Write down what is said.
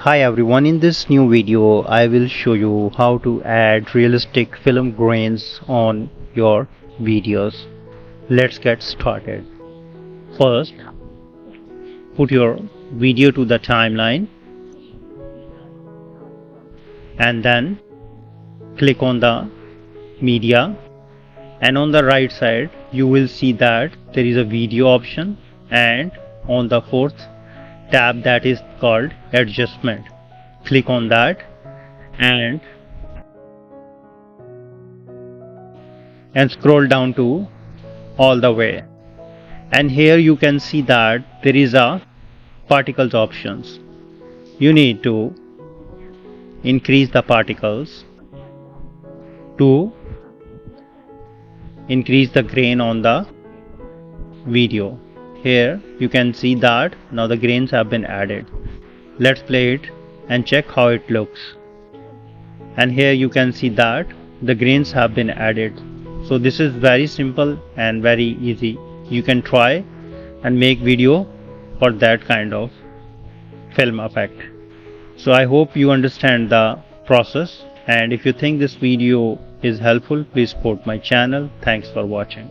Hi everyone, in this new video I will show you how to add realistic film grains on your videos. Let's get started. First, put your video to the timeline and then click on the media, and on the right side you will see that there is a video option, and on the fourth tab that is called adjustment. Click on that and scroll down to all the way, and here you can see that there is a particles options. You need to increase the particles to increase the grain on the video. Here you can see that now the grains have been added. Let's play it and check how it looks. And here you can see that the grains have been added. So this is very simple and very easy. You can try and make video for that kind of film effect. So I hope you understand the process, and if you think this video is helpful, please support my channel. Thanks for watching.